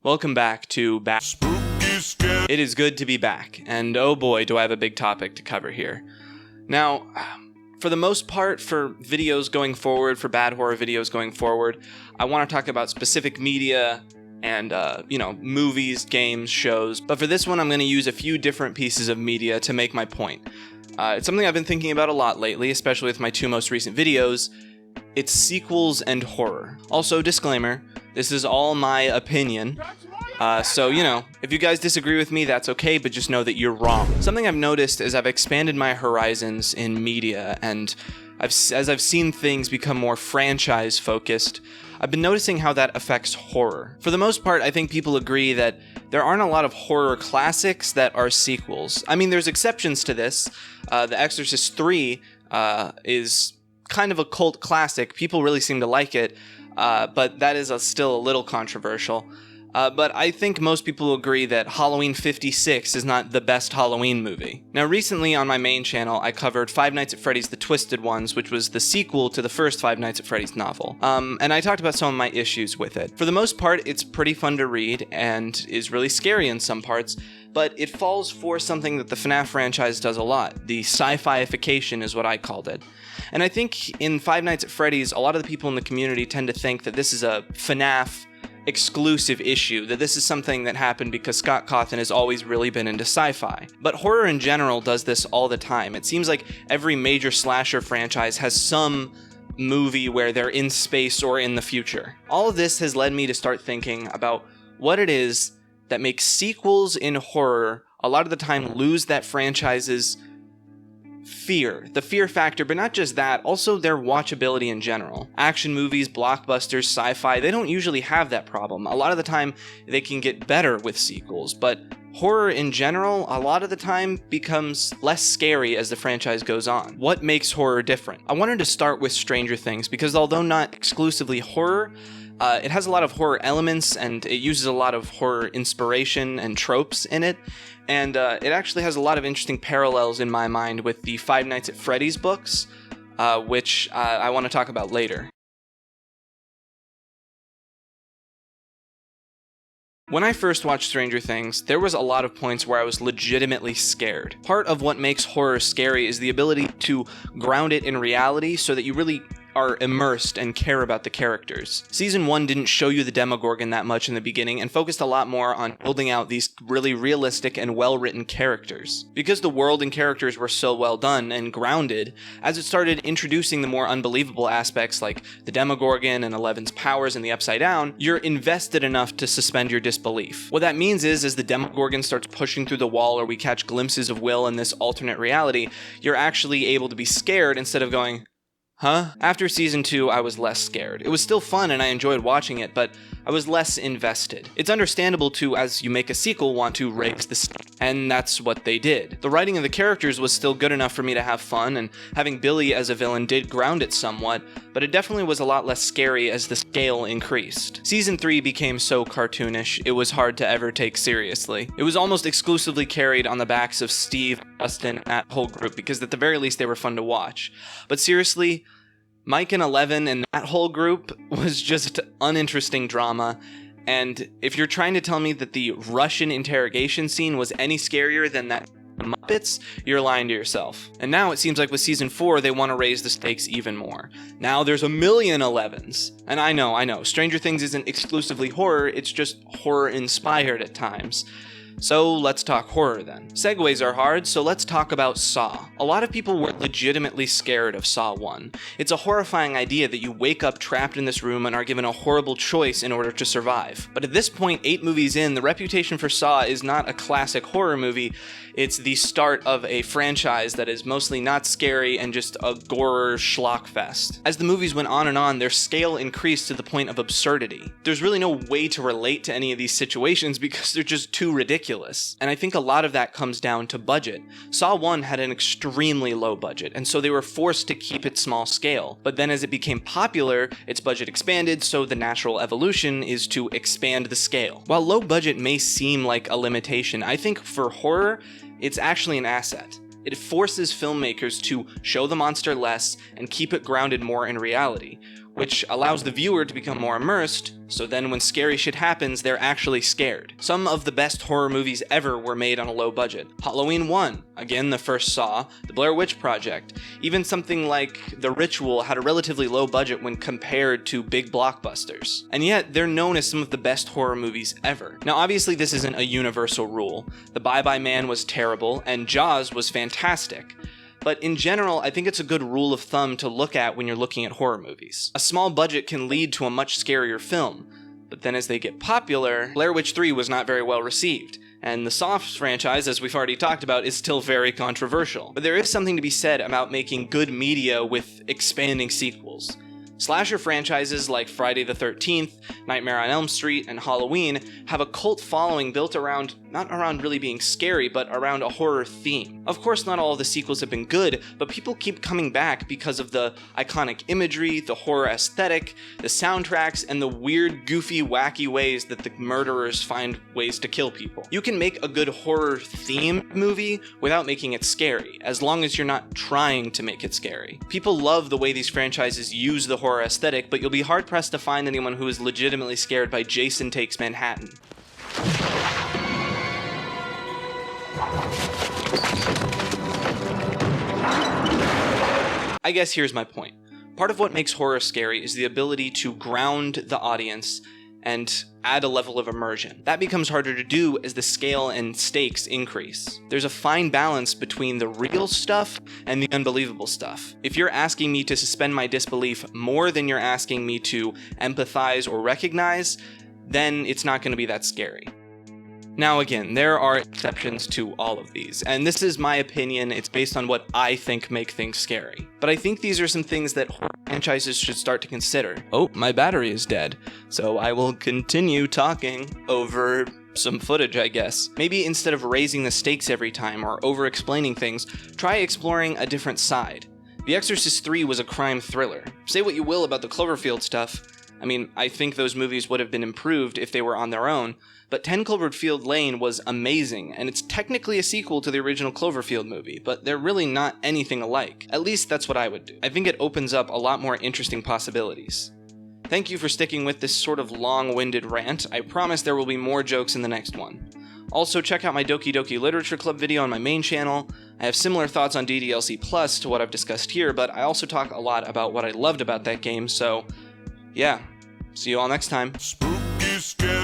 Welcome back to It is good to be back, and oh boy, do I have a big topic to cover here. Now, for the most part, for videos going forward, for bad horror videos going forward, I want to talk about specific media and, movies, games, shows. But for this one, I'm going to use a few different pieces of media to make my point. It's something I've been thinking about a lot lately, especially with my two most recent videos. It's sequels and horror. Also, disclaimer, this is all my opinion. So, if you guys disagree with me, that's okay, but just know that you're wrong. Something I've noticed is I've expanded my horizons in media, and as I've seen things become more franchise-focused, I've been noticing how that affects horror. For the most part, I think people agree that there aren't a lot of horror classics that are sequels. I mean, there's exceptions to this. The Exorcist 3 is kind of a cult classic. People really seem to like it, but that is still a little controversial. But I think most people agree that Halloween 56 is not the best Halloween movie. Now, recently on my main channel, I covered Five Nights at Freddy's The Twisted Ones, which was the sequel to the first Five Nights at Freddy's novel. And I talked about some of my issues with it. For the most part, it's pretty fun to read and is really scary in some parts, but it falls for something that the FNAF franchise does a lot. The sci-fi-ification is what I called it. And I think in Five Nights at Freddy's, a lot of the people in the community tend to think that this is a FNAF exclusive issue, that this is something that happened because Scott Cawthon has always really been into sci-fi. But horror in general does this all the time. It seems like every major slasher franchise has some movie where they're in space or in the future. All of this has led me to start thinking about what it is that makes sequels in horror a lot of the time lose that franchise's the fear factor, but not just that, also their watchability in general. Action movies, blockbusters, sci-fi, they don't usually have that problem. A lot of the time, they can get better with sequels, but horror in general, a lot of the time, becomes less scary as the franchise goes on. What makes horror different? I wanted to start with Stranger Things, because although not exclusively horror, it has a lot of horror elements, and it uses a lot of horror inspiration and tropes in it. And it actually has a lot of interesting parallels in my mind with the Five Nights at Freddy's books, which I want to talk about later. When I first watched Stranger Things, there was a lot of points where I was legitimately scared. Part of what makes horror scary is the ability to ground it in reality so that you really are immersed and care about the characters. Season 1 didn't show you the Demogorgon that much in the beginning and focused a lot more on building out these really realistic and well-written characters. Because the world and characters were so well done and grounded, as it started introducing the more unbelievable aspects like the Demogorgon and Eleven's powers and the Upside Down, you're invested enough to suspend your disbelief. What that means is, as the Demogorgon starts pushing through the wall or we catch glimpses of Will in this alternate reality, you're actually able to be scared instead of going, huh? After season 2, I was less scared. It was still fun and I enjoyed watching it, but I was less invested. It's understandable to, as you make a sequel, want to raise the stakes, and that's what they did. The writing of the characters was still good enough for me to have fun, and having Billy as a villain did ground it somewhat, but it definitely was a lot less scary as the scale increased. Season 3 became so cartoonish, it was hard to ever take seriously. It was almost exclusively carried on the backs of Steve, Justin, and that whole group, because at the very least they were fun to watch. But seriously, Mike and Eleven and that whole group was just uninteresting drama, and if you're trying to tell me that the Russian interrogation scene was any scarier than that Muppets, you're lying to yourself. And now it seems like with season 4, they want to raise the stakes even more. Now there's a million Elevens. And I know, Stranger Things isn't exclusively horror, it's just horror-inspired at times. So let's talk horror then. Segues are hard, so let's talk about Saw. A lot of people were legitimately scared of Saw 1. It's a horrifying idea that you wake up trapped in this room and are given a horrible choice in order to survive. But at this point, 8 movies in, the reputation for Saw is not a classic horror movie, it's the start of a franchise that is mostly not scary and just a gorer schlock fest. As the movies went on and on, their scale increased to the point of absurdity. There's really no way to relate to any of these situations because they're just too ridiculous. And I think a lot of that comes down to budget. Saw 1 had an extremely low budget, and so they were forced to keep its small scale. But then as it became popular, its budget expanded, so the natural evolution is to expand the scale. While low budget may seem like a limitation, I think for horror, it's actually an asset. It forces filmmakers to show the monster less and keep it grounded more in reality. which allows the viewer to become more immersed, so then when scary shit happens, they're actually scared. Some of the best horror movies ever were made on a low budget. Halloween 1, again the first Saw, the Blair Witch Project, even something like The Ritual had a relatively low budget when compared to big blockbusters. And yet, they're known as some of the best horror movies ever. Now obviously this isn't a universal rule. The Bye Bye Man was terrible, and Jaws was fantastic. But in general, I think it's a good rule of thumb to look at when you're looking at horror movies. A small budget can lead to a much scarier film, but then as they get popular, Blair Witch 3 was not very well received, and the Saw franchise, as we've already talked about, is still very controversial. But there is something to be said about making good media with expanding sequels. Slasher franchises like Friday the 13th, Nightmare on Elm Street, and Halloween have a cult following built around, not around really being scary, but around a horror theme. Of course, not all of the sequels have been good, but people keep coming back because of the iconic imagery, the horror aesthetic, the soundtracks, and the weird, goofy, wacky ways that the murderers find ways to kill people. You can make a good horror-themed movie without making it scary, as long as you're not trying to make it scary. People love the way these franchises use the horror aesthetic, but you'll be hard-pressed to find anyone who is legitimately scared by Jason Takes Manhattan. I guess here's my point. Part of what makes horror scary is the ability to ground the audience and add a level of immersion. That becomes harder to do as the scale and stakes increase. There's a fine balance between the real stuff and the unbelievable stuff. If you're asking me to suspend my disbelief more than you're asking me to empathize or recognize, then it's not going to be that scary. Now again, there are exceptions to all of these, and this is my opinion. It's based on what I think make things scary. But I think these are some things that horror franchises should start to consider. Oh, my battery is dead, so I will continue talking over some footage, I guess. Maybe instead of raising the stakes every time or over-explaining things, try exploring a different side. The Exorcist 3 was a crime thriller. Say what you will about the Cloverfield stuff. I mean, I think those movies would have been improved if they were on their own, but 10 Cloverfield Lane was amazing, and it's technically a sequel to the original Cloverfield movie, but they're really not anything alike. At least that's what I would do. I think it opens up a lot more interesting possibilities. Thank you for sticking with this sort of long-winded rant. I promise there will be more jokes in the next one. Also, check out my Doki Doki Literature Club video on my main channel. I have similar thoughts on DDLC Plus to what I've discussed here, but I also talk a lot about what I loved about that game, so yeah. See you all next time. Spooky, scary.